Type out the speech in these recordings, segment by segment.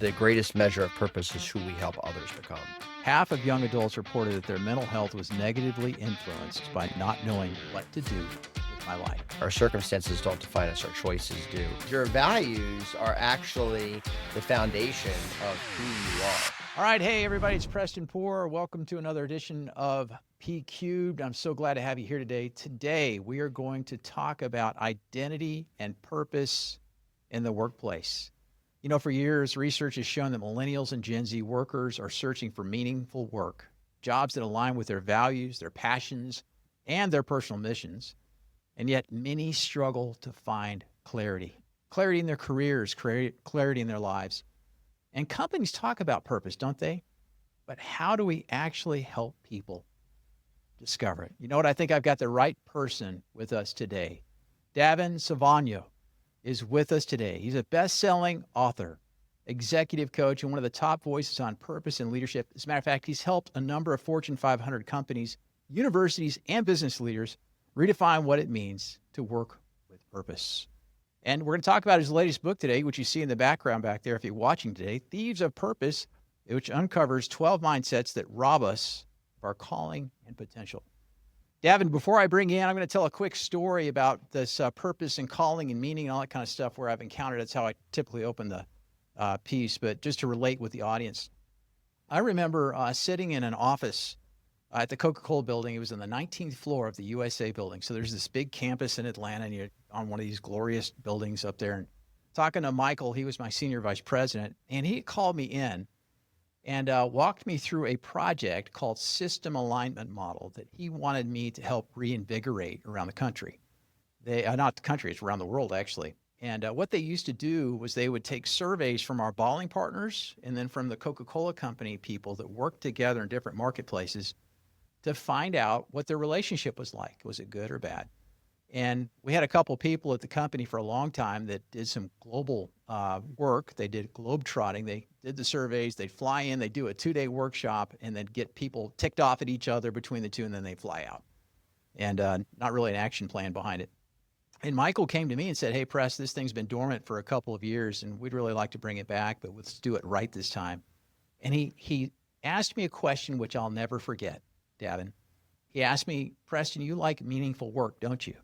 the greatest measure of purpose is who we help others become. Half of young adults reported that their mental health was negatively influenced by not knowing what to do with my life. Our circumstances don't define us, our choices do. Your values are actually the foundation of who you are. All right. Hey, everybody. It's Preston Poore. Welcome to another edition of P Cubed. I'm so glad to have you here today. Today, we are going to talk about identity and purpose in the workplace. You know, for years, research has shown that millennials and Gen Z workers are searching for meaningful work, jobs that align with their values, their passions, and their personal missions. And yet many struggle to find clarity in their careers, clarity in their lives. And companies talk about purpose, don't they? But how do we actually help people discover it? You know what? I think I've got the right person with us today. Davin Salvagno is with us today. He's a best-selling author, executive coach, and one of the top voices on purpose and leadership. As a matter of fact, he's helped a number of Fortune 500 companies, universities, and business leaders redefine what it means to work with purpose. And we're going to talk about his latest book today, which you see in the background back there if you're watching today, Thieves of Purpose, which uncovers 12 mindsets that rob us of our calling and potential. Davin, before I bring you in, I'm going to tell a quick story about this purpose and calling and meaning and all that kind of stuff where I've encountered. That's how I typically open the piece, but just to relate with the audience. I remember sitting in an office at the Coca-Cola building. It was on the 19th floor of the USA building. So there's this big campus in Atlanta, and you're on one of these glorious buildings up there. And talking to Michael, he was my senior vice president, and he called me in and walked me through a project called System Alignment Model that he wanted me to help reinvigorate around the country. Not the country, it's around the world, actually. And what they used to do was they would take surveys from our bottling partners and then from the Coca-Cola company people that worked together in different marketplaces to find out what their relationship was like. Was it good or bad? And we had a couple of people at the company for a long time that did some global work. They did globe trotting. They did the surveys. They'd fly in. They'd do a 2-day workshop and then get people ticked off at each other between the two, and then they fly out. And not really an action plan behind it. And Michael came to me and said, "Hey, Press, this thing's been dormant for a couple of years, and we'd really like to bring it back, but let's do it right this time." And he asked me a question which I'll never forget, Davin. He asked me, "Preston, you like meaningful work, don't you?"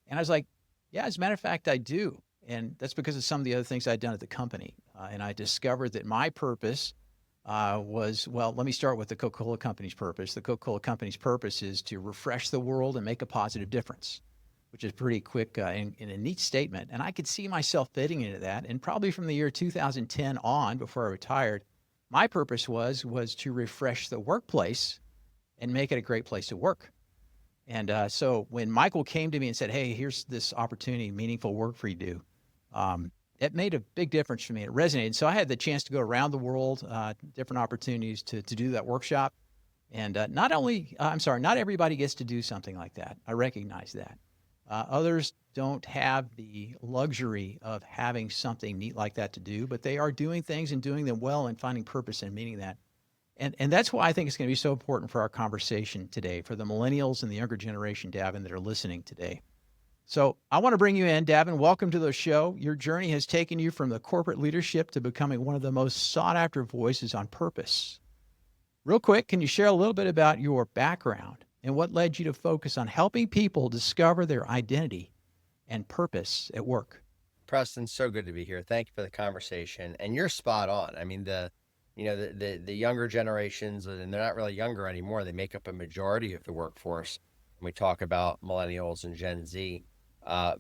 And I was like, "Yeah, as a matter of fact, I do." And that's because of some of the other things I'd done at the company. And I discovered that my purpose was, well, let me start with the Coca-Cola Company's purpose. The Coca-Cola Company's purpose is to refresh the world and make a positive difference, which is pretty quick and a neat statement. And I could see myself fitting into that. And probably from the year 2010 on, before I retired, my purpose was to refresh the workplace and make it a great place to work. And so when Michael came to me and said, "Hey, here's this opportunity, meaningful work for you to do," it made a big difference for me. It resonated. So I had the chance to go around the world, different opportunities to do that workshop. And not everybody gets to do something like that. I recognize that. Others don't have the luxury of having something neat like that to do, but they are doing things and doing them well and finding purpose and meaning that. And that's why I think it's going to be so important for our conversation today, for the millennials and the younger generation, Davin, that are listening today. So I want to bring you in, Davin. Welcome to the show. Your journey has taken you from the corporate leadership to becoming one of the most sought-after voices on purpose. Real quick, can you share a little bit about your background and what led you to focus on helping people discover their identity and purpose at work? Preston, so good to be here. Thank you for the conversation. And you're spot on. I mean, the younger generations, and they're not really younger anymore, they make up a majority of the workforce. When we talk about millennials and Gen Z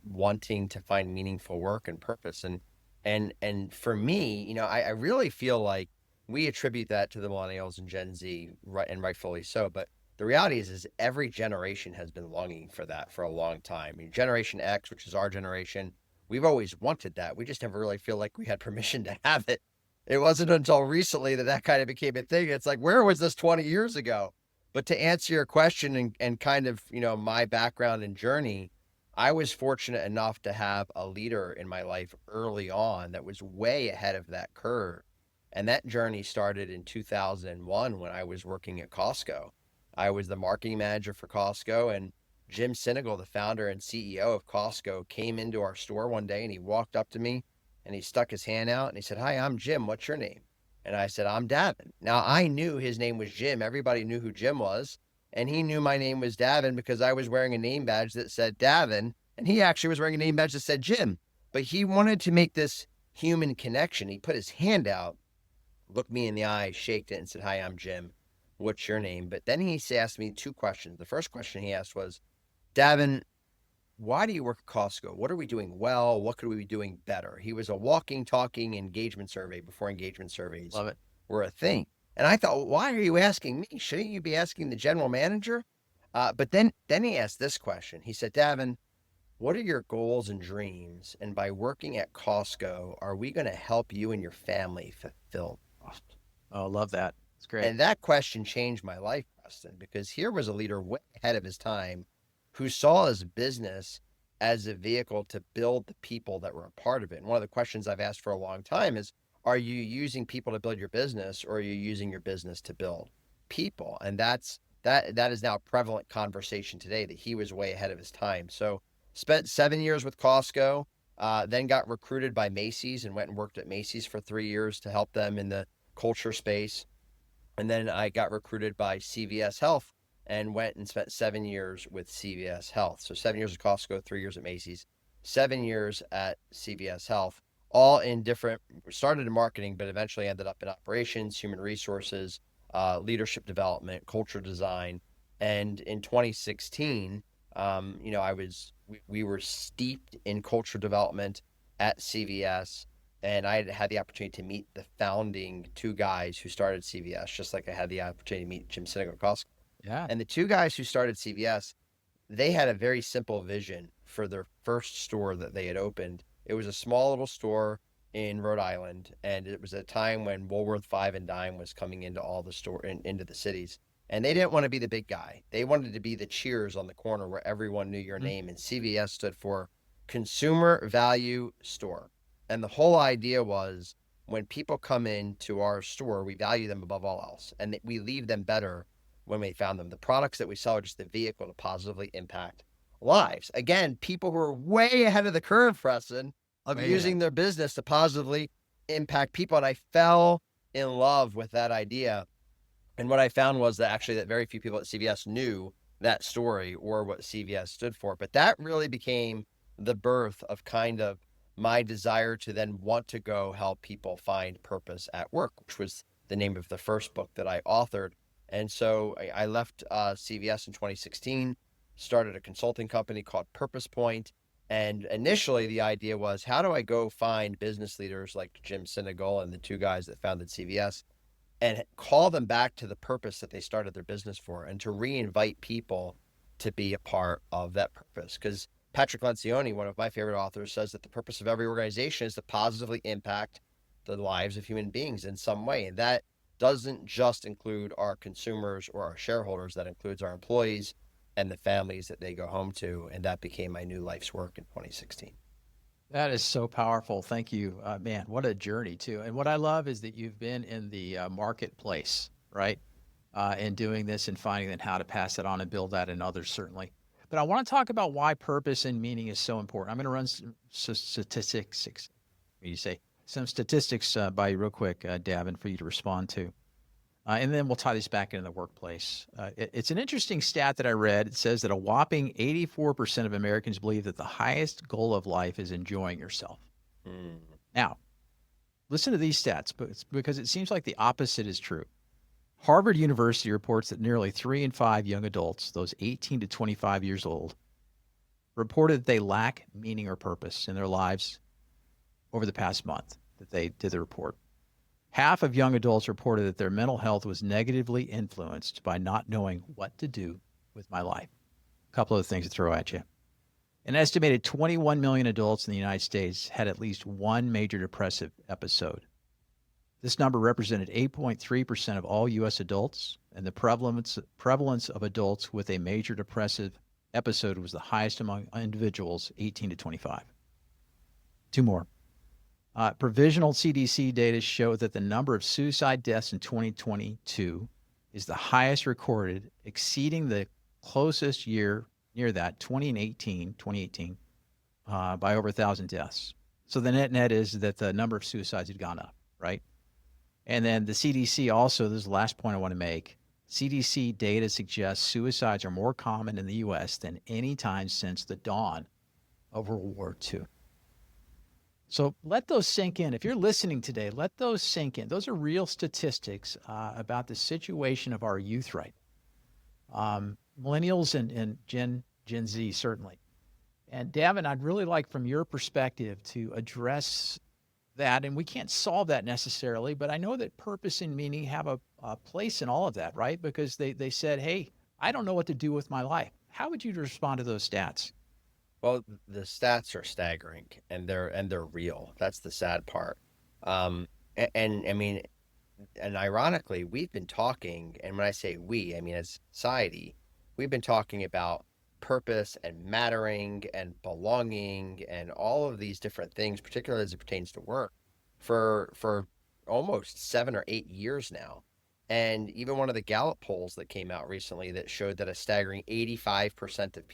wanting to find meaningful work and purpose. And for me, I really feel like we attribute that to the millennials and Gen Z, right, and rightfully so. But the reality is every generation has been longing for that for a long time. I mean, Generation X, which is our generation, we've always wanted that. We just never really feel like we had permission to have it. It wasn't until recently that kind of became a thing. It's like, where was this 20 years ago? But to answer your question and kind of, my background and journey, I was fortunate enough to have a leader in my life early on that was way ahead of that curve. And that journey started in 2001 when I was working at Costco. I was the marketing manager for Costco, and Jim Sinegal, the founder and CEO of Costco, came into our store one day and he walked up to me and he stuck his hand out and he said, "Hi, I'm Jim. What's your name?" And I said, "I'm Davin." Now I knew his name was Jim. Everybody knew who Jim was. And he knew my name was Davin because I was wearing a name badge that said Davin. And he actually was wearing a name badge that said Jim. But he wanted to make this human connection. He put his hand out, looked me in the eye, shaked it, and said, "Hi, I'm Jim. What's your name?" But then he asked me two questions. The first question he asked was, "Davin, why do you work at Costco? What are we doing well? What could we be doing better?" He was a walking, talking engagement survey before engagement surveys Love it. were a thing. And I thought, why are you asking me? Shouldn't you be asking the general manager? But then he asked this question. He said, "Davin, what are your goals and dreams? And by working at Costco, are we going to help you and your family fulfill?" Oh, love that. It's great. And that question changed my life, Preston, because here was a leader way ahead of his time who saw his business as a vehicle to build the people that were a part of it. And one of the questions I've asked for a long time is, are you using people to build your business, or are you using your business to build people? And that is now a prevalent conversation today, that he was way ahead of his time. So spent 7 years with Costco, then got recruited by Macy's and went and worked at Macy's for 3 years to help them in the culture space. And then I got recruited by CVS Health and went and spent 7 years with CVS Health. So 7 years at Costco, 3 years at Macy's, 7 years at CVS Health, all in different, started in marketing, but eventually ended up in operations, human resources, leadership development, culture design. And in 2016, we were steeped in culture development at CVS. And I had the opportunity to meet the founding two guys who started CVS, just like I had the opportunity to meet Jim Sinegal at Costco. Yeah. And the two guys who started CVS, they had a very simple vision for their first store that they had opened. It was a small little store in Rhode Island, and it was a time when Woolworth Five and Dime was coming into all the into the cities. And they didn't want to be the big guy. They wanted to be the Cheers on the corner where everyone knew your name. And CVS stood for Consumer Value Store. And the whole idea was, when people come into our store, we value them above all else. And we leave them better when we found them. The products that we sell are just the vehicle to positively impact lives. Again, people who are way ahead of the curve, Preston, of using their business to positively impact people. And I fell in love with that idea. And what I found was that very few people at CVS knew that story or what CVS stood for. But that really became the birth of kind of my desire to then want to go help people find purpose at work, which was the name of the first book that I authored. And so I left CVS in 2016, started a consulting company called Purpose Point. And initially the idea was, how do I go find business leaders like Jim Sinegal and the two guys that founded CVS and call them back to the purpose that they started their business for, and to reinvite people to be a part of that purpose? Because Patrick Lencioni, one of my favorite authors, says that the purpose of every organization is to positively impact the lives of human beings in some way. And that doesn't just include our consumers or our shareholders. That includes our employees and the families that they go home to. And that became my new life's work in 2016. That is so powerful. Thank you. Man, what a journey, too. And what I love is that you've been in the marketplace, right? And doing this and finding out how to pass it on and build that in others, certainly. But I want to talk about why purpose and meaning is so important. I'm going to run some statistics. Some statistics by you real quick, Davin, for you to respond to. And then we'll tie this back into the workplace. It's an interesting stat that I read. It says that a whopping 84% of Americans believe that the highest goal of life is enjoying yourself. Now, listen to these stats, because it seems like the opposite is true. Harvard University reports that nearly 3 in 5 young adults, those 18 to 25 years old, reported that they lack meaning or purpose in their lives over the past month that they did the report. Half of young adults reported that their mental health was negatively influenced by not knowing what to do with my life. A couple of things to throw at you. An estimated 21 million adults in the United States had at least one major depressive episode. This number represented 8.3% of all U.S. adults, and the prevalence of adults with a major depressive episode was the highest among individuals 18 to 25. Two more. Provisional CDC data show that the number of suicide deaths in 2022 is the highest recorded, exceeding the closest year near that, 2018, by over 1,000 deaths. So the net is that the number of suicides had gone up, right? And then the CDC also, this is the last point I want to make. CDC data suggests suicides are more common in the US than any time since the dawn of World War II. So let those sink in. If you're listening today, let those sink in. Those are real statistics about the situation of our youth right now. Millennials and Gen Z, certainly. And Davin, I'd really like from your perspective to address that. And we can't solve that necessarily, but I know that purpose and meaning have a place in all of that, right? Because they said, hey, I don't know what to do with my life. How would you respond to those stats? Well, the stats are staggering, and they're real. That's the sad part. And I mean, and ironically, we've been talking, and when I say we, I mean as society, we've been talking about purpose and mattering and belonging and all of these different things, particularly as it pertains to work, for almost 7 or 8 years now. And even one of the Gallup polls that came out recently that showed that a staggering 85% of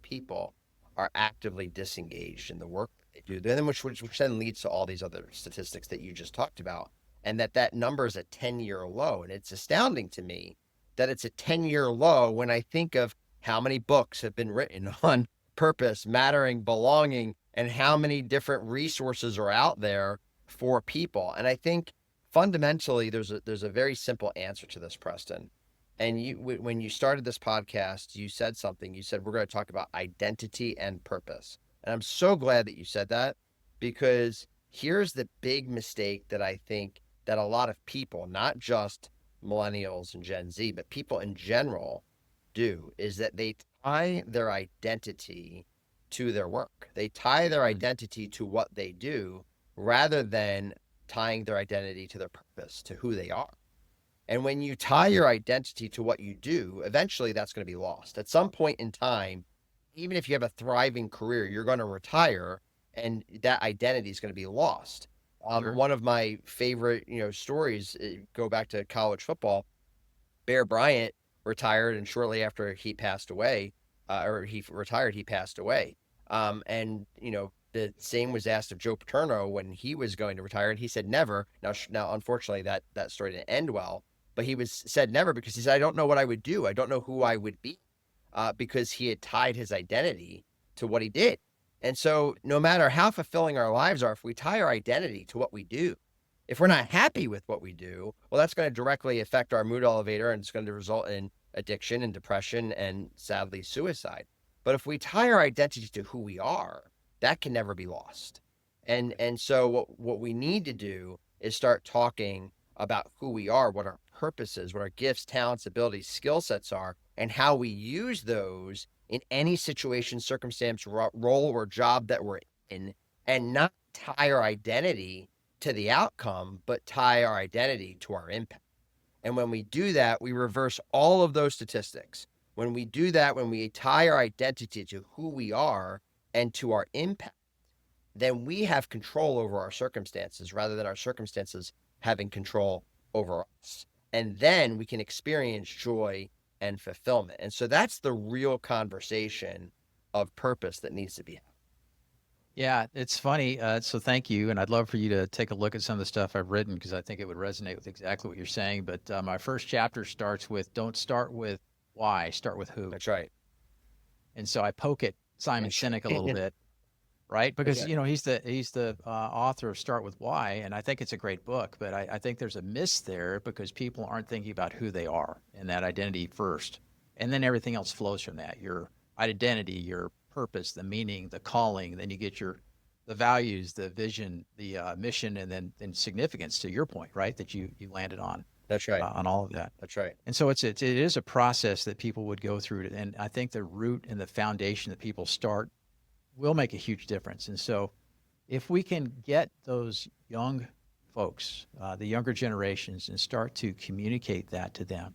people are actively disengaged in the work that they do. Then which then leads to all these other statistics that you just talked about. And that number is a 10-year low. And it's astounding to me that it's a 10-year low when I think of how many books have been written on purpose, mattering, belonging, and how many different resources are out there for people. And I think fundamentally there's a very simple answer to this, Preston. And when you started this podcast, you said something. You said we're going to talk about identity and purpose. And I'm so glad that you said that, because here's the big mistake that I think that a lot of people, not just millennials and Gen Z, but people in general do, is that they tie their identity to their work. They tie their identity to what they do rather than tying their identity to their purpose, to who they are. And when you tie your identity to what you do, eventually that's going to be lost. At some point in time, even if you have a thriving career, you're going to retire and that identity is going to be lost. Sure. One of my favorite, stories go back to college football. Bear Bryant retired, and shortly after he passed away, he passed away. And the same was asked of Joe Paterno when he was going to retire, and he said never. Now, unfortunately, that story didn't end well. But he said never because he said, I don't know what I would do. I don't know who I would be, because he had tied his identity to what he did. And so no matter how fulfilling our lives are, if we tie our identity to what we do, if we're not happy with what we do, well, that's going to directly affect our mood elevator, and it's going to result in addiction and depression and sadly suicide. But if we tie our identity to who we are, that can never be lost. And so what we need to do is start talking about who we are, what our purpose is, what our gifts, talents, abilities, skill sets are, and how we use those in any situation, circumstance, role, or job that we're in, and not tie our identity to the outcome, but tie our identity to our impact. And when we do that, we reverse all of those statistics. When we do that, when we tie our identity to who we are and to our impact, then we have control over our circumstances rather than our circumstances having control over us. And then we can experience joy and fulfillment. And so that's the real conversation of purpose that needs to be had. Yeah, it's funny. So thank you. And I'd love for you to take a look at some of the stuff I've written because I think it would resonate with exactly what you're saying. But my first chapter starts with don't start with why, start with who. That's right. And so I poke at Simon Sinek a little bit, right? Because Okay. he's the author of Start with Why, and I think it's a great book. But I think there's a miss there because people aren't thinking about who they are and that identity first, and then everything else flows from that. Your identity, your purpose, the meaning, the calling. Then you get the values, the vision, the mission, and then significance. To your point, right? That you landed on. That's right. On all of that. That's right. And so it is a process that people would go through. And I think the root and the foundation that people start will make a huge difference. And so if we can get those young folks, the younger generations, and start to communicate that to them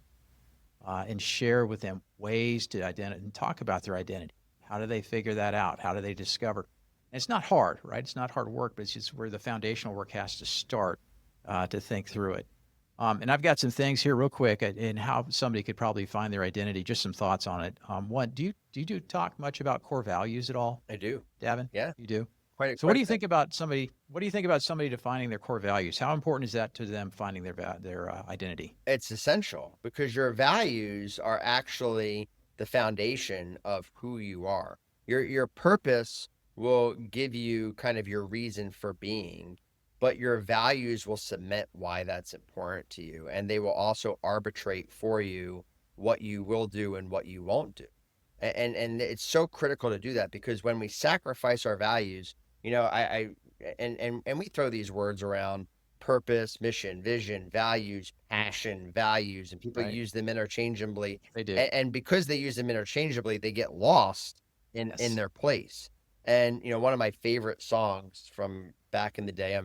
and share with them ways to identify and talk about their identity. How do they figure that out? How do they discover? And it's not hard, right? It's not hard work, but it's just where the foundational work has to start to think through it. And I've got some things here real quick in how somebody could probably find their identity, just some thoughts on it. One, do you talk much about core values at all, I do. Davin? Yeah. You do? quite So what quite do a you thing. think about somebody what do you think about somebody defining their core values? How important is that to them finding their identity? It's essential because your values are actually the foundation of who you are. Your purpose will give you kind of your reason for being, but your values will cement why that's important to you, and they will also arbitrate for you what you will do and what you won't do. And it's so critical to do that because when we sacrifice our values, I and we throw these words around: purpose, mission, vision, values, passion, values, and people Right. use them interchangeably. They do. And because they use them interchangeably, they get lost in Yes. their place. And one of my favorite songs from back in the day, I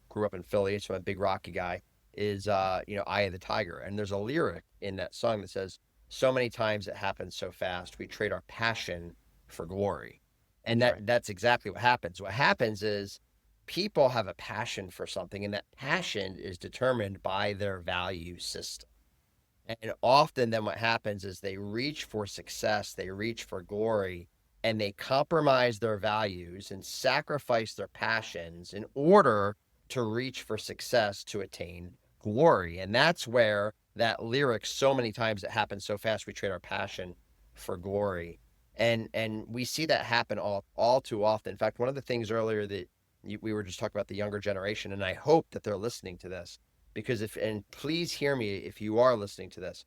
grew up in Philly, so I'm a big Rocky guy, is Eye of the Tiger. And there's a lyric in that song that says, "So many times it happens so fast, we trade our passion for glory." And That's right. that's exactly what happens. What happens is people have a passion for something, and that passion is determined by their value system. And often then what happens is they reach for success, they reach for glory, and they compromise their values and sacrifice their passions in order to reach for success to attain glory. And that's where that lyric, "So many times it happens so fast we trade our passion for glory." And we see that happen all too often. In fact, one of the things earlier that we were just talking about the younger generation, and I hope that they're listening to this because and please hear me if you are listening to this.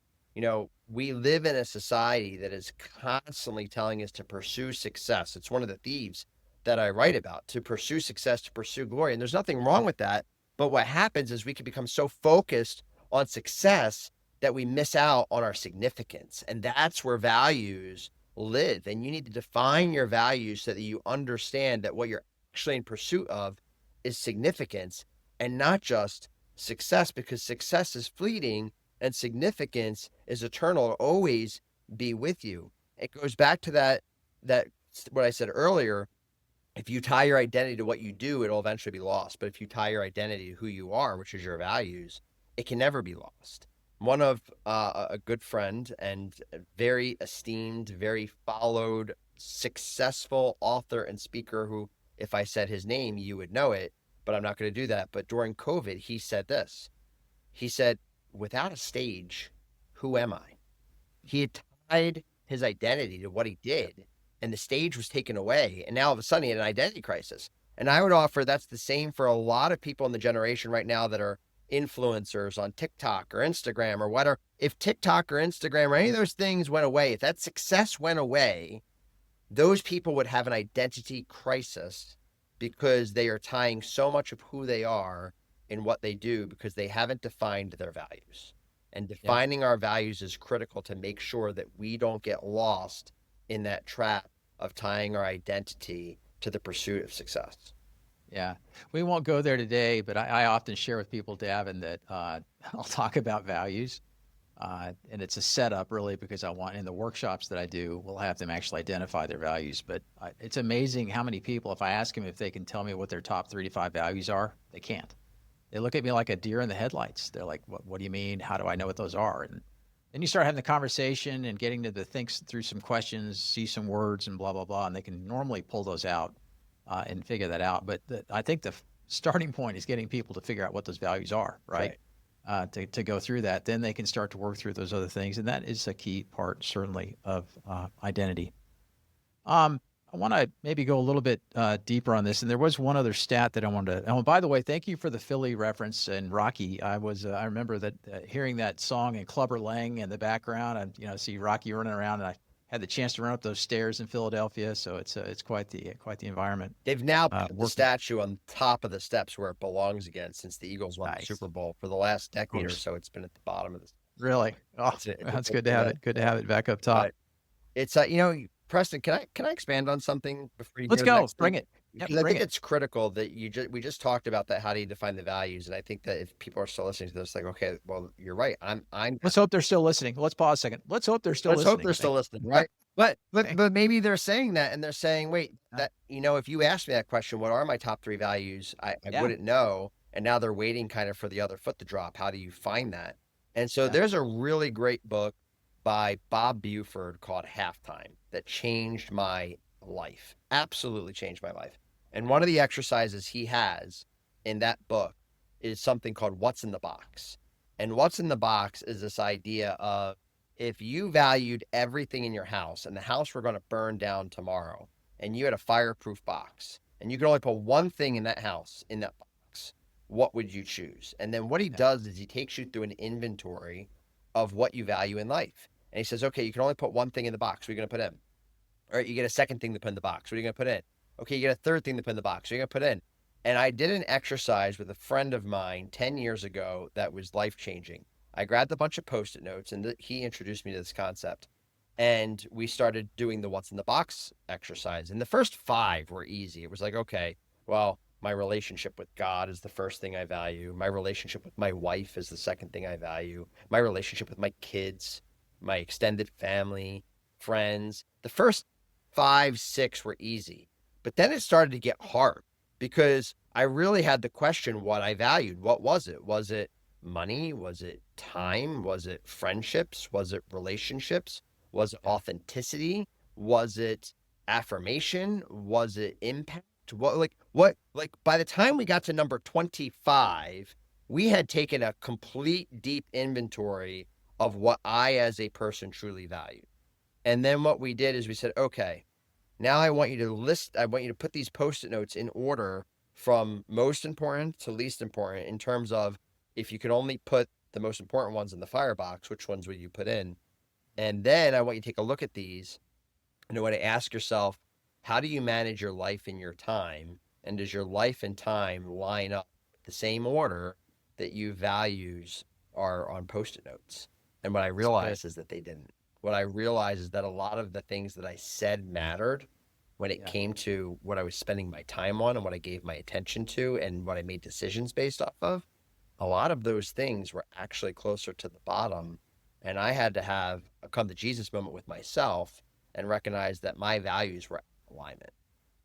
We live in a society that is constantly telling us to pursue success. It's one of the thieves that I write about: to pursue success, to pursue glory. And there's nothing wrong with that. But what happens is we can become so focused on success that we miss out on our significance. And that's where values live. And you need to define your values so that you understand that what you're actually in pursuit of is significance and not just success, because success is fleeting and significance is eternal. It'll always be with you. It goes back to that what I said earlier. If you tie your identity to what you do, it'll eventually be lost. But if you tie your identity to who you are, which is your values, it can never be lost. One of a good friend and a very esteemed, very followed, successful author and speaker who, if I said his name, you would know it, but I'm not going to do that. But during COVID, he said this. He said, "Without a stage, who am I?" He had tied his identity to what he did, and the stage was taken away. And now all of a sudden he had an identity crisis. And I would offer that's the same for a lot of people in the generation right now that are influencers on TikTok or Instagram or whatever. If TikTok or Instagram or any of those things went away, if that success went away, those people would have an identity crisis because they are tying so much of who they are in what they do because they haven't defined their values. And Yeah. defining our values is critical to make sure that we don't get lost in that trap of tying our identity to the pursuit of success. Yeah. We won't go there today, but I often share with people, Davin, that I'll talk about values. And it's a setup really because I want in the workshops that I do, we'll have them actually identify their values. But it's amazing how many people, if I ask them if they can tell me what their top 3 to 5 values are, they can't. They look at me like a deer in the headlights. They're like, what do you mean? How do I know what those are? And then you start having the conversation and getting to the think through some questions, see some words and blah, blah, blah. And they can normally pull those out and figure that out. But I think the starting point is getting people to figure out what those values are, right? Right. To go through that, then they can start to work through those other things. And that is a key part, certainly, of identity. I want to maybe go a little bit deeper on this. And there was one other stat that I wanted to. Oh, by the way, thank you for the Philly reference and Rocky. I remember that hearing that song and Clubber Lang in the background, and see Rocky running around, and I had the chance to run up those stairs in Philadelphia. So it's quite the environment. They've now put the Working statue on top of the steps where it belongs again since the Eagles won the nice, Super Bowl. For the last of decade or course. so, it's been at the bottom of the. Really, oh, It's a that's great good to have it. Good to have it back up top. but it's Preston, can I expand on something before you Let's go to the go. next thing? Bring it. Yep, Because I bring think it. it's critical that we just talked about that. How do you define the values? And I think that if people are still listening to this, like, okay, well, you're right. I'm Let's hope they're still listening. Let's pause a second. Let's hope they're still Let's hope listening. they're still Thank listening, right? But but you. but maybe they're saying that and they're saying, wait, Uh, that if you asked me that question, what are my top 3 values? I yeah, wouldn't know. And now they're waiting kind of for the other foot to drop. How do you find that? And so yeah. there's a really great book by Bob Buford called Halftime that changed my life. Absolutely changed my life. And one of the exercises he has in that book is something called What's in the Box. And what's in the box is this idea of, if you valued everything in your house and the house were going to burn down tomorrow, and you had a fireproof box and you could only put one thing in that house, in that box, what would you choose? And then what he does is he takes you through an inventory of what you value in life. And he says, okay, you can only put one thing in the box. What are you going to put in? All right, you get a second thing to put in the box. What are you going to put in? Okay, you get a third thing to put in the box. What are you going to put in? And I did an exercise with a friend of mine 10 years ago that was life-changing. I grabbed a bunch of Post-it notes, and he introduced me to this concept. And we started doing the What's in the Box exercise. And the first 5 were easy. It was like, okay, well, my relationship with God is the first thing I value. My relationship with my wife is the second thing I value. My relationship with my kids, my extended family, friends. The first 5, 6 were easy. But then it started to get hard because I really had to question what I valued. What was it? Was it money? Was it time? Was it friendships? Was it relationships? Was it authenticity? Was it affirmation? Was it impact? What, by the time we got to number 25, we had taken a complete deep inventory of what I as a person truly valued. And then what we did is we said, okay, now I want you to put these Post-it notes in order from most important to least important, in terms of, if you could only put the most important ones in the firebox, which ones would you put in? And then I want you to take a look at these, and I want to ask yourself, how do you manage your life and your time? And does your life and time line up the same order that you values are on Post-it notes? And what I realized is that they didn't. What I realized is that a lot of the things that I said mattered when it came to what I was spending my time on and what I gave my attention to and what I made decisions based off of. A lot of those things were actually closer to the bottom. And I had to have a come to Jesus moment with myself and recognize that my values were out of alignment.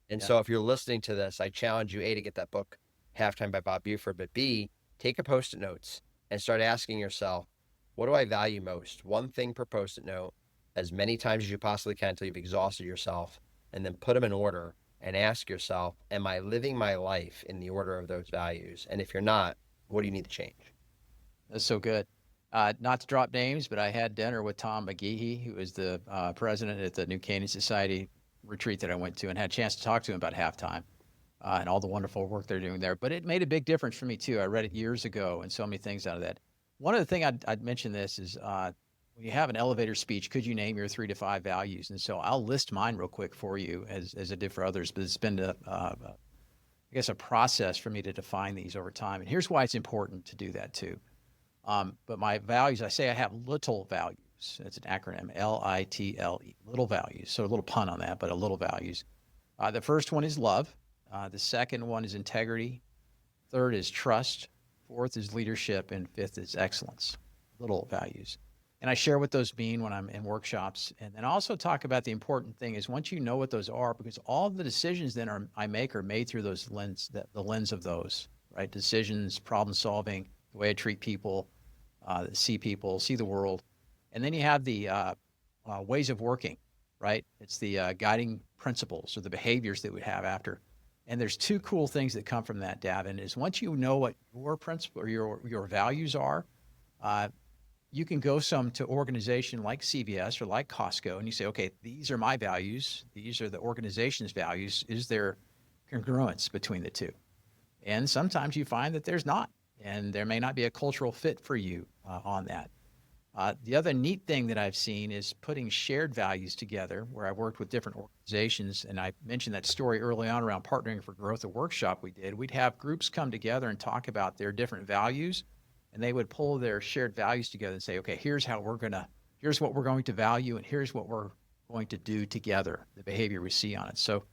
And so if you're listening to this, I challenge you, A, to get that book, Halftime by Bob Buford, but B, take a Post-it notes and start asking yourself, what do I value most? One thing per Post-it note, as many times as you possibly can until you've exhausted yourself, and then put them in order and ask yourself, am I living my life in the order of those values? And if you're not, what do you need to change? That's so good. Not to drop names, but I had dinner with Tom McGehee, who is the president at the New Canaan Society retreat that I went to, and had a chance to talk to him about Halftime and all the wonderful work they're doing there. But it made a big difference for me, too. I read it years ago, and so many things out of that. One of the things I'd mention this is when you have an elevator speech, could you name your 3 to 5 values? And so I'll list mine real quick for you, as I did for others, but it's been I guess a process for me to define these over time. And here's why it's important to do that too. But my values, I say I have little values. It's an acronym, L-I-T-L-E, little values. So a little pun on that, but a little values. The first one is love. The second one is integrity. Third is trust. Fourth is leadership. And fifth is excellence. Little values. And I share what those mean when I'm in workshops. And then also talk about the important thing is, once you know what those are, because all the decisions then I make are made through those the lens of those, right? Decisions, problem solving, the way I treat people, see the world. And then you have the ways of working, right? It's the guiding principles or the behaviors that we have after. And there's 2 cool things that come from that, Davin, is once you know what your principle or your values are, you can go to organization like CVS or like Costco, and you say, okay, these are my values. These are the organization's values. Is there congruence between the 2? And sometimes you find that there's not, and there may not be a cultural fit for you on that. The other neat thing that I've seen is putting shared values together, where I worked with different organizations, and I mentioned that story early on around Partnering for Growth, a workshop we did. We'd have groups come together and talk about their different values, and they would pull their shared values together and say, okay, here's what we're going to value, and here's what we're going to do together, the behavior we see on it. So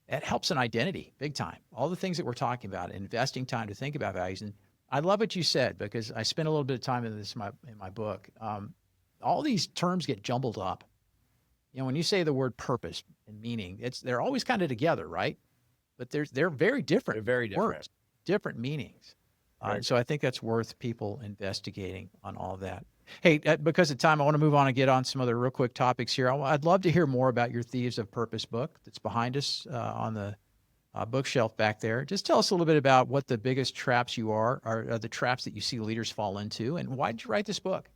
that helps an identity big time. All the things that we're talking about, investing time to think about values. And I love what you said, because I spent a little bit of time in this in my book. All these terms get jumbled up. When you say the word purpose and meaning, they're always kind of together, right? But they're very different. They're very different. Words, different meanings. So I think that's worth people investigating on all of that. Hey, because of time, I want to move on and get on some other real quick topics here. I'd love to hear more about your Thieves of Purpose book that's behind us on the bookshelf back there. Just tell us a little bit about what the biggest traps you are the traps that you see leaders fall into, and why did you write this book?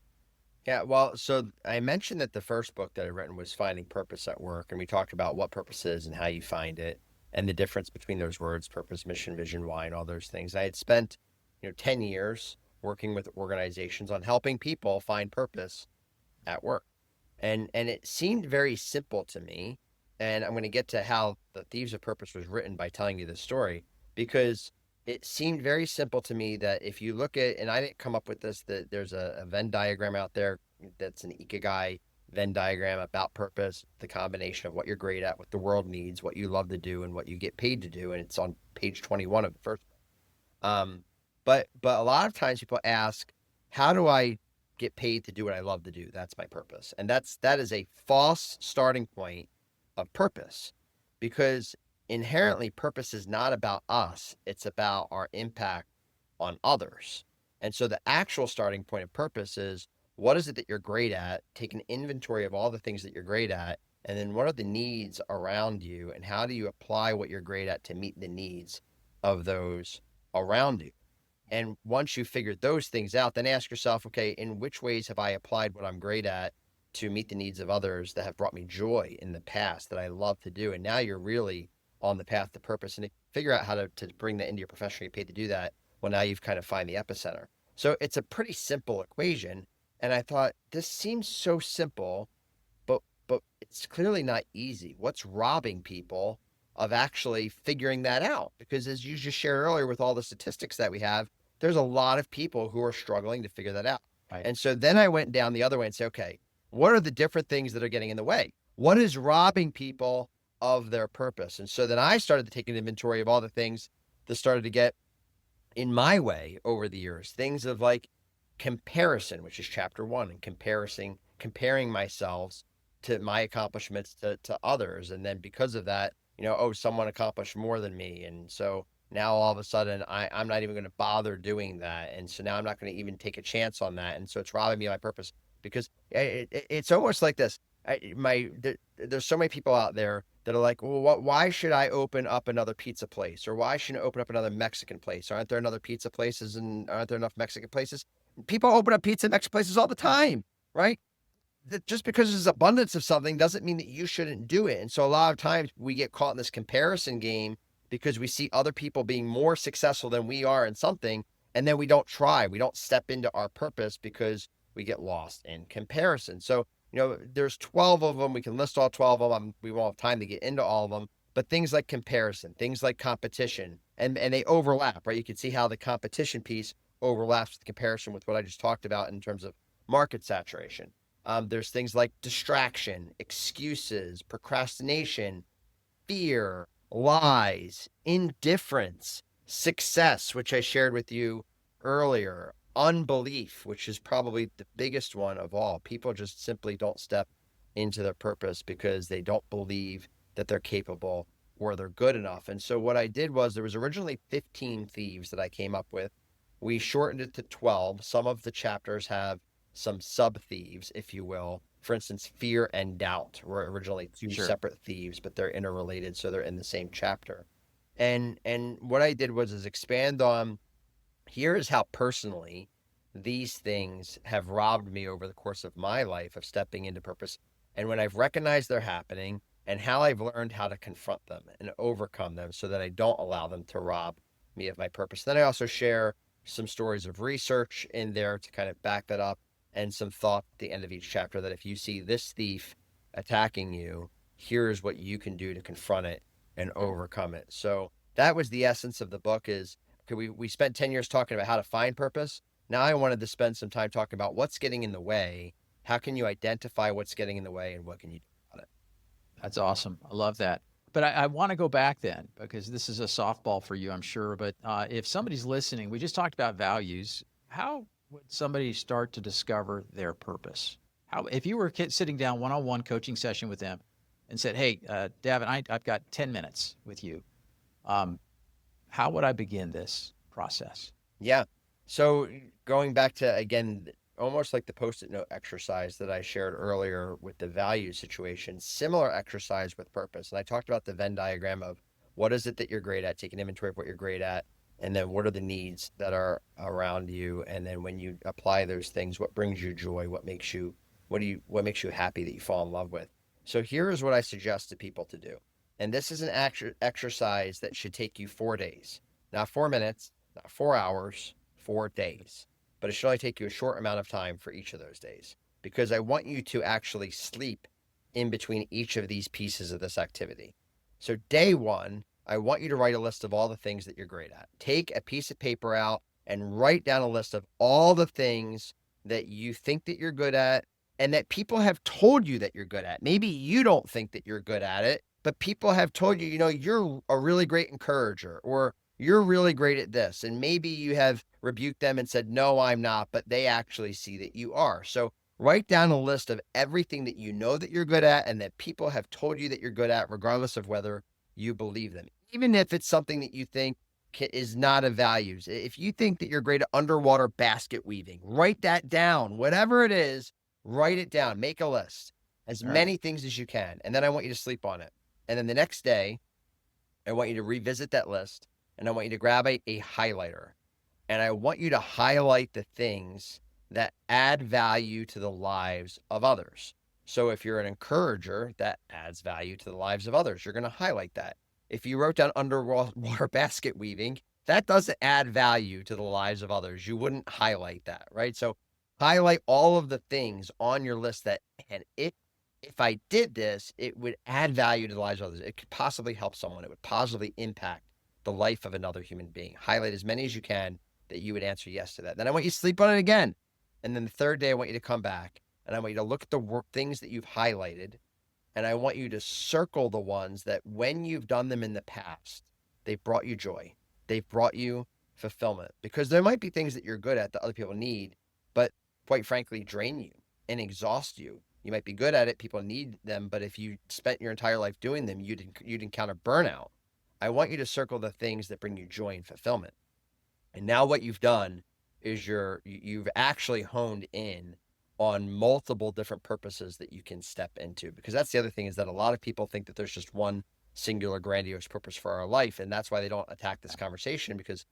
Yeah, well, so I mentioned that the first book that I written was Finding Purpose at Work, and we talked about what purpose is and how you find it, and the difference between those words, purpose, mission, vision, why, and all those things. I had spent, 10 years working with organizations on helping people find purpose at work. And it seemed very simple to me. And I'm going to get to how the Thieves of Purpose was written by telling you this story, because it seemed very simple to me that if you look at, and I didn't come up with this, that there's a Venn diagram out there that's an Ikigai Venn diagram about purpose, the combination of what you're great at, what the world needs, what you love to do, and what you get paid to do. And it's on page 21 of the first. Um, but a lot of times people ask, how do I get paid to do what I love to do? That's my purpose. And that is a false starting point of purpose, because inherently purpose is not about us. It's about our impact on others. And so the actual starting point of purpose is, what is it that you're great at? Take an inventory of all the things that you're great at. And then what are the needs around you? And how do you apply what you're great at to meet the needs of those around you? And once you figured those things out, then ask yourself, okay, in which ways have I applied what I'm great at to meet the needs of others that have brought me joy in the past that I love to do? And now you're really on the path to purpose. And to figure out how to bring that into your profession, you paid to do that. Well, now you've kind of find the epicenter. So it's a pretty simple equation. And I thought, this seems so simple, but it's clearly not easy. What's robbing people of actually figuring that out? Because as you just shared earlier, with all the statistics that we have, there's a lot of people who are struggling to figure that out. Right. And so then I went down the other way and said, okay, what are the different things that are getting in the way? What is robbing people of their purpose? And so then I started to take an inventory of all the things that started to get in my way over the years. Things of like comparison, which is chapter 1, and comparing myself to my accomplishments to others. And then because of that, oh, someone accomplished more than me. And so now all of a sudden I'm not even going to bother doing that. And so now I'm not going to even take a chance on that. And so it's robbing me of my purpose, because it's almost like this. There's so many people out there that are like, well, why should I open up another pizza place? Or why shouldn't I open up another Mexican place? Aren't there another pizza places, and aren't there enough Mexican places? People open up pizza and Mexican places all the time, right? That just because there's abundance of something doesn't mean that you shouldn't do it. And so a lot of times we get caught in this comparison game because we see other people being more successful than we are in something, and then we don't try. We don't step into our purpose because we get lost in comparison. So, there's 12 of them. We can list all 12 of them. We won't have time to get into all of them. But things like comparison, things like competition, and they overlap, right? You can see how the competition piece overlaps with the comparison with what I just talked about in terms of market saturation. There's things like distraction, excuses, procrastination, fear, lies, indifference, success, which I shared with you earlier, unbelief, which is probably the biggest one of all. People just simply don't step into their purpose because they don't believe that they're capable or they're good enough. And so what I did was, there was originally 15 thieves that I came up with. We shortened it to 12. Some of the chapters have some sub thieves, if you will. For instance, fear and doubt were originally two Sure. separate thieves, but they're interrelated, so they're in the same chapter. And what I did was expand on, here is how personally these things have robbed me over the course of my life of stepping into purpose, and when I've recognized they're happening, and how I've learned how to confront them and overcome them so that I don't allow them to rob me of my purpose. Then I also share some stories of research in there to kind of back that up, and some thought at the end of each chapter that if you see this thief attacking you, here's what you can do to confront it and overcome it. So that was the essence of the book. Is, okay, we spent 10 years talking about how to find purpose. Now I wanted to spend some time talking about what's getting in the way. How can you identify what's getting in the way, and what can you do about it? That's awesome. I love that. But I want to go back then, because this is a softball for you, I'm sure. But if somebody's listening, we just talked about values. How would somebody start to discover their purpose? How, if you were sitting down one-on-one coaching session with them and said, hey, Davin, I've got 10 minutes with you. How would I begin this process? Yeah. So going back to, again, almost like the Post-it note exercise that I shared earlier with the value situation, similar exercise with purpose. And I talked about the Venn diagram of What is it that you're great at? Take an inventory of what you're great at. And then what are the needs that are around you? And then when you apply those things, what brings you joy? What makes you happy that you fall in love with? So here is what I suggest to people to do. And this is an exercise that should take you 4 days, not 4 minutes, not 4 hours, 4 days. But it should only take you a short amount of time for each of those days, because I want you to actually sleep in between each of these pieces of this activity. So day one, I want you to write a list of all the things that you're great at. Take a piece of paper out and write down a list of all the things that you think that you're good at and that people have told you that you're good at. Maybe you don't think that you're good at it, but people have told you, you're a really great encourager, or you're really great at this. And maybe you have rebuked them and said, no, I'm not, but they actually see that you are. So write down a list of everything that you know that you're good at and that people have told you that you're good at, regardless of whether you believe them. Even if it's something that you think is not of values. If you think that you're great at underwater basket weaving, write that down. Whatever it is, write it down. Make a list. As All right. many things as you can. And then I want you to sleep on it. And then the next day, I want you to revisit that list, and I want you to grab a highlighter. And I want you to highlight the things that add value to the lives of others. So if you're an encourager, that adds value to the lives of others. You're going to highlight that. If you wrote down underwater basket weaving, that doesn't add value to the lives of others. You wouldn't highlight that, right? So highlight all of the things on your list that, and if I did this, it would add value to the lives of others. It could possibly help someone. It would positively impact the life of another human being. Highlight as many as you can that you would answer yes to that. Then I want you to sleep on it again. And then the third day, I want you to come back and I want you to look at the things that you've highlighted. And I want you to circle the ones that when you've done them in the past, they've brought you joy. They've brought you fulfillment, because there might be things that you're good at that other people need, but quite frankly, drain you and exhaust you. You might be good at it. People need them. But if you spent your entire life doing them, you'd encounter burnout. I want you to circle the things that bring you joy and fulfillment. And now what you've done is you've actually honed in on multiple different purposes that you can step into, because that's the other thing, is that a lot of people think that there's just one singular grandiose purpose for our life. And that's why they don't attack this conversation, because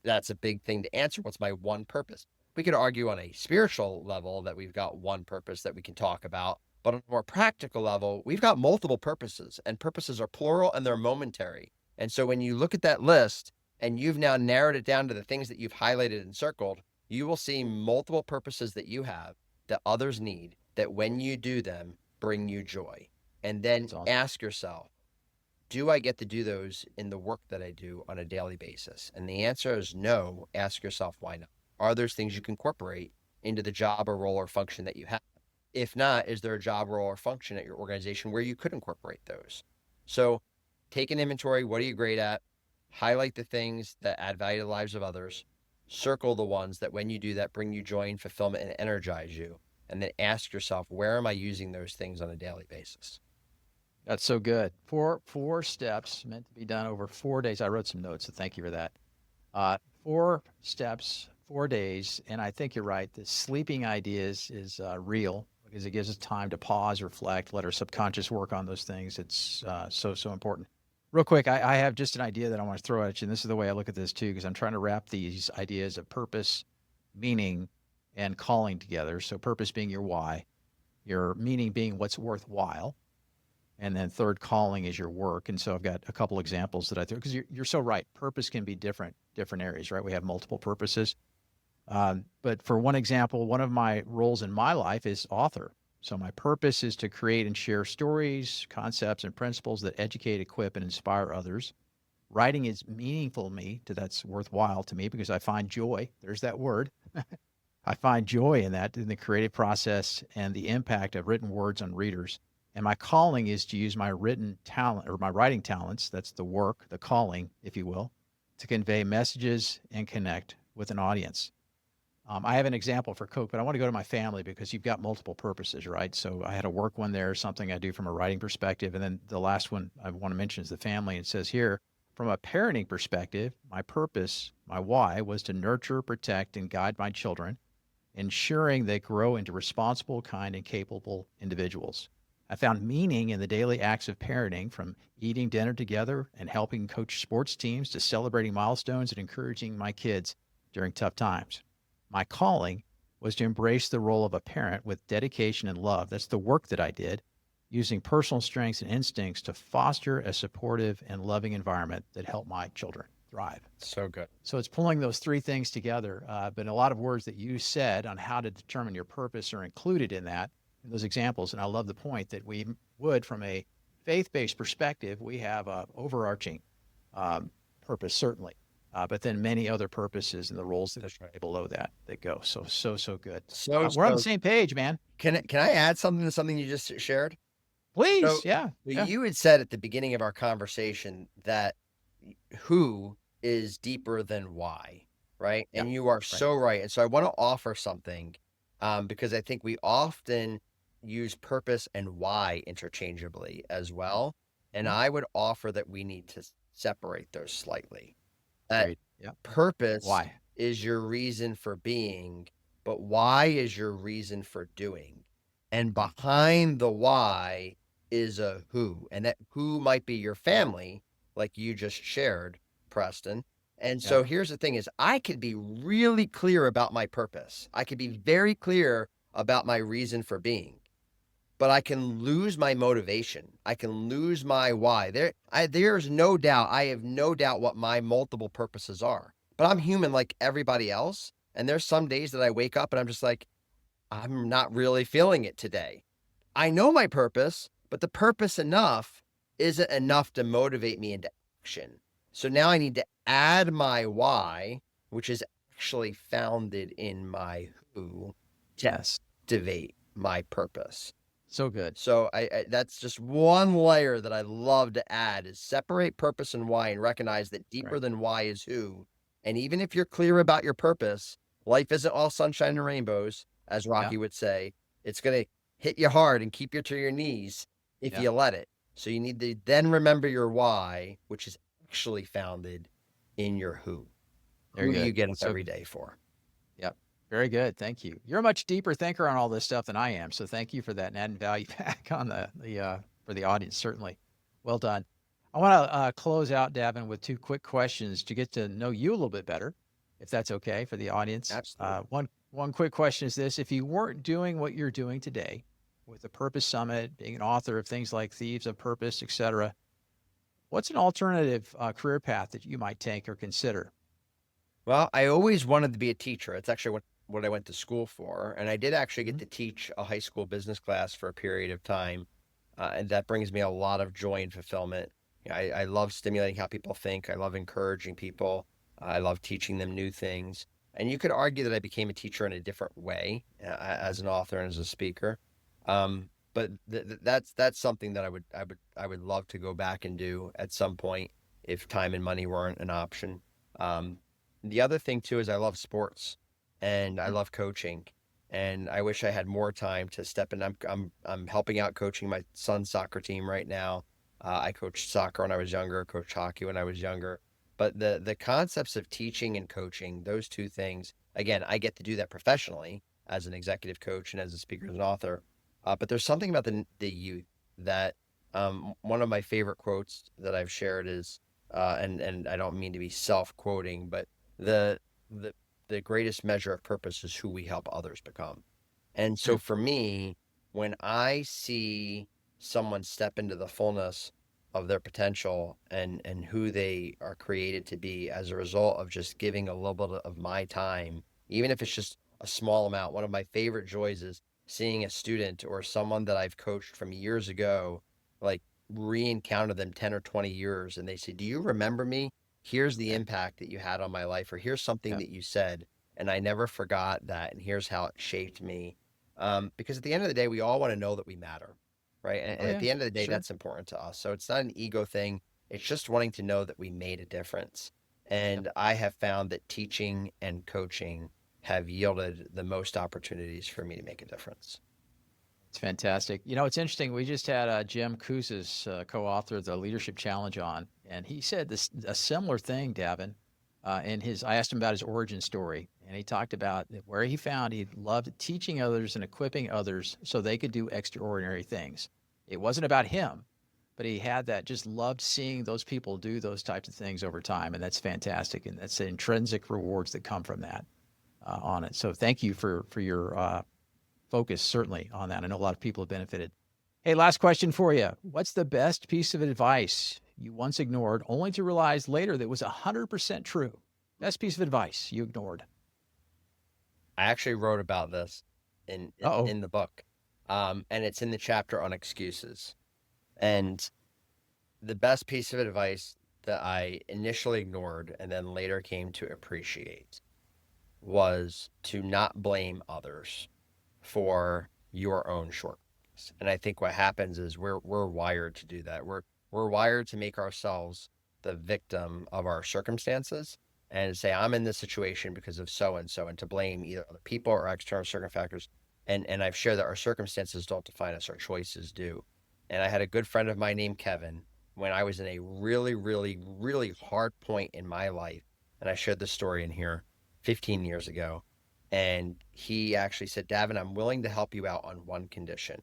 that's a big thing to answer. What's my one purpose? We could argue on a spiritual level that we've got one purpose that we can talk about, but on a more practical level, we've got multiple purposes, and purposes are plural and they're momentary. And so when you look at that list and you've now narrowed it down to the things that you've highlighted and circled, you will see multiple purposes that you have that others need, that when you do them, bring you joy. And then That's awesome. ask yourself, do I get to do those in the work that I do on a daily basis? And the answer is no. Ask yourself, why not? Are those things you can incorporate into the job or role or function that you have? If not, is there a job, role, or function at your organization where you could incorporate those? So take an inventory. What are you great at? Highlight the things that add value to the lives of others. Circle the ones that when you do that, bring you joy and fulfillment and energize you. And then ask yourself, where am I using those things on a daily basis? That's so good. Four steps meant to be done over 4 days. I wrote some notes, so thank you for that. 4 steps, 4 days, and I think you're right. The sleeping ideas is real, because it gives us time to pause, reflect, let our subconscious work on those things. It's so important. Real quick, I have just an idea that I want to throw at you, and this is the way I look at this too, because I'm trying to wrap these ideas of purpose, meaning, and calling together. So purpose being your why, your meaning being what's worthwhile, and then third, calling is your work. And so I've got a couple examples that I threw, because you're so right. Purpose can be different areas, right? We have multiple purposes. But for one example, one of my roles in my life is author. So my purpose is to create and share stories, concepts, and principles that educate, equip, and inspire others. Writing is meaningful to me, that's worthwhile to me, because I find joy. There's that word. I find joy in that, in the creative process and the impact of written words on readers. And my calling is to use my written talent, or my writing talents, that's the work, the calling, if you will, to convey messages and connect with an audience. I have an example for Coke, but I want to go to my family, because you've got multiple purposes, right? So I had a work one there, something I do from a writing perspective. And then the last one I want to mention is the family. It says here, from a parenting perspective, my purpose, my why, was to nurture, protect, and guide my children, ensuring they grow into responsible, kind, and capable individuals. I found meaning in the daily acts of parenting, from eating dinner together and helping coach sports teams to celebrating milestones and encouraging my kids during tough times. My calling was to embrace the role of a parent with dedication and love. That's the work that I did, using personal strengths and instincts to foster a supportive and loving environment that helped my children thrive. So good. So it's pulling those three things together. But a lot of words that you said on how to determine your purpose are included in that, in those examples. And I love the point that we would, from a faith-based perspective, we have a overarching purpose, certainly, but then many other purposes and the roles that That's right. are below that go. So good. So, We're on the so same page, man. can I add something to something you just shared? So Please. Yeah. Yeah. you had said at the beginning of our conversation that who is deeper than why, right? Yeah. And you are Right. so right. And so I want to offer something because I think we often use purpose and why interchangeably as well. And Mhm. I would offer that we need to separate those slightly. That Great. Yeah. purpose Why? is your reason for being, but why is your reason for doing. And Mhm. behind the why is a who, and that who might be your family, like you just shared, Preston. And Yeah. so here's the thing is I could be really clear about my purpose. I could be very clear about my reason for being, but I can lose my motivation. I can lose my why. There's no doubt. I have no doubt what my multiple purposes are. But I'm human like everybody else. And there's some days that I wake up and I'm just like, I'm not really feeling it today. I know my purpose, but the purpose enough isn't enough to motivate me into action. So now I need to add my why, which is actually founded in my who, to Yes. activate my purpose. So good. So I that's just one layer that I love to add is separate purpose and why and recognize that deeper Right. than why is who. And even if you're clear about your purpose, life isn't all sunshine and rainbows, as Yeah. Rocky would say. It's going to hit you hard and keep you to your knees if Yeah. you let it. So you need to then remember your why, which is actually founded in your who. Very Who do you good. get up So every day for? Yep. Very good. Thank you. You're a much deeper thinker on all this stuff than I am. So thank you for that and adding value back on the for the audience. Certainly. Well done. I want to close out, Davin, with two quick questions to get to know you a little bit better, if that's okay for the audience. Absolutely. One quick question is this: if you weren't doing what you're doing today with the Purpose Summit, being an author of things like Thieves of Purpose, etc., what's an alternative career path that you might take or consider? Well, I always wanted to be a teacher. It's actually what I went to school for, and I did actually get Mhm. to teach a high school business class for a period of time, and that brings me a lot of joy and fulfillment. I love stimulating how people think. I love encouraging people. I love teaching them new things. And you could argue that I became a teacher in a different way Yeah. as an author and as a speaker. But that's something that I would love to go back and do at some point if time and money weren't an option. Um, the other thing too is I love sports and I Mm. love coaching, and I wish I had more time to step in. I'm helping out coaching my son's soccer team right now. I coached soccer when I was younger, coached hockey when I was younger. But the concepts of teaching and coaching, those two things, again, I get to do that professionally as an executive coach and as a speaker and an author. But there's something about the youth that one of my favorite quotes that I've shared is, and I don't mean to be self-quoting, but the the the greatest measure of purpose is who we help others become. And so Mm. for me, when I see someone step into the fullness of their potential and who they are created to be as a result of just giving a little bit of my time, even if it's just a small amount, one of my favorite joys is seeing a student or someone that I've coached from years ago, like re-encounter them 10 or 20 years and they say, "Do you remember me? Here's the Okay. impact that you had on my life," or "Here's something Yeah. that you said, and I never forgot that, and here's how it shaped me." Because at the end of the day, we all want to know that we matter, right? And Oh at yeah. the end of the day, Sure. that's important to us. So it's not an ego thing. It's just wanting to know that we made a difference. Yep. And I have found that teaching and coaching have yielded the most opportunities for me to make a difference. It's fantastic. You know, it's interesting. We just had Jim Kouzes, co-author of the Leadership Challenge, on, and he said this a similar thing, Davin. In his, I asked him about his origin story, and he talked about where he found he loved teaching others and equipping others so they could do extraordinary things. It wasn't about him, but he had that, just loved seeing those people do those types of things over time. And that's fantastic. And that's the intrinsic rewards that come from that on it. So thank you for your focus certainly on that. I know a lot of people have benefited. Hey, last question for you. What's the best piece of advice you once ignored only to realize later that was 100% true? Best piece of advice you ignored. I actually wrote about this in Uh-oh. in the book, and it's in the chapter on excuses. And the best piece of advice that I initially ignored and then later came to appreciate was to not blame others for your own shortcomings. And I think what happens is we're wired to do that. We're wired to make ourselves the victim of our circumstances and say, I'm in this situation because of so and so, and to blame either other people or external circumfactors. And I've shared that our circumstances don't define us, our choices do. And I had a good friend of mine named Kevin when I was in a really, really, really hard point in my life. And I shared this story in here 15 years ago. And he actually said, Davin, I'm willing to help you out on one condition,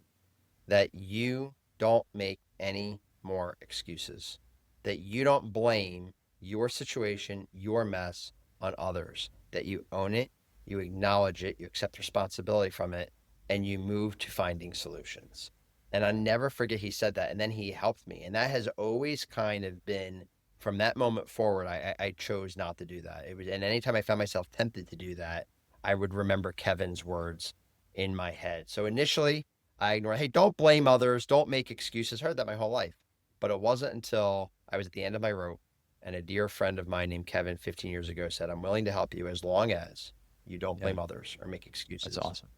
that you don't make any more excuses, that you don't blame your situation, your mess on others, that you own it, you acknowledge it, you accept responsibility from it, and you move to finding solutions. And I never forget he said that. And then he helped me. And that has always kind of been, from that moment forward, I chose not to do that. And anytime I found myself tempted to do that, I would remember Kevin's words in my head. So initially I ignored, hey, don't blame others, don't make excuses. I heard that my whole life. But it wasn't until I was at the end of my rope and a dear friend of mine named Kevin 15 years ago said, I'm willing to help you as long as you don't blame others or make excuses. That's awesome.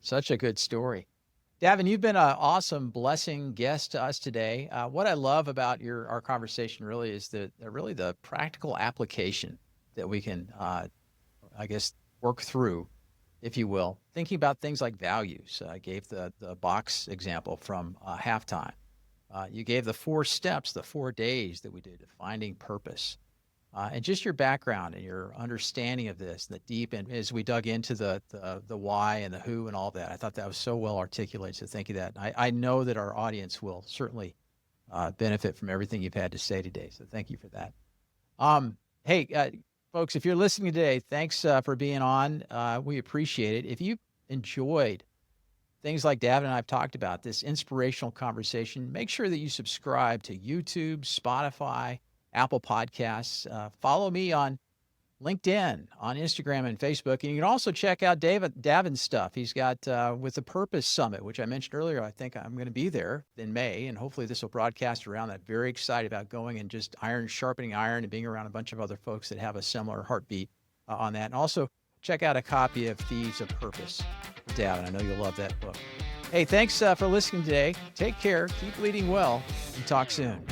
Such a good story. Davin, you've been an awesome blessing guest to us today. What I love about our conversation really is the practical application that we can, I guess, work through, if you will, thinking about things like values. I gave the box example from halftime. You gave the 4 steps, the 4 days that we did to finding purpose. And just your background and your understanding of this, the deep, and as we dug into the why and the who and all that, I thought that was so well articulated. So thank you for that. I know that our audience will certainly benefit from everything you've had to say today. So thank you for that. Hey, folks, if you're listening today, thanks for being on. We appreciate it. If you enjoyed things like Davin and I have talked about, this inspirational conversation, make sure that you subscribe to YouTube, Spotify, Apple Podcasts. Follow me on LinkedIn, on Instagram and Facebook. And you can also check out Davin's stuff. He's got with the Purpose Summit, which I mentioned earlier. I think I'm going to be there in May, and hopefully this will broadcast around that. Very excited about going and just sharpening iron and being around a bunch of other folks that have a similar heartbeat on that. And also check out a copy of Thieves of Purpose with Davin. I know you'll love that book. Hey, thanks for listening today. Take care. Keep leading well, and talk soon.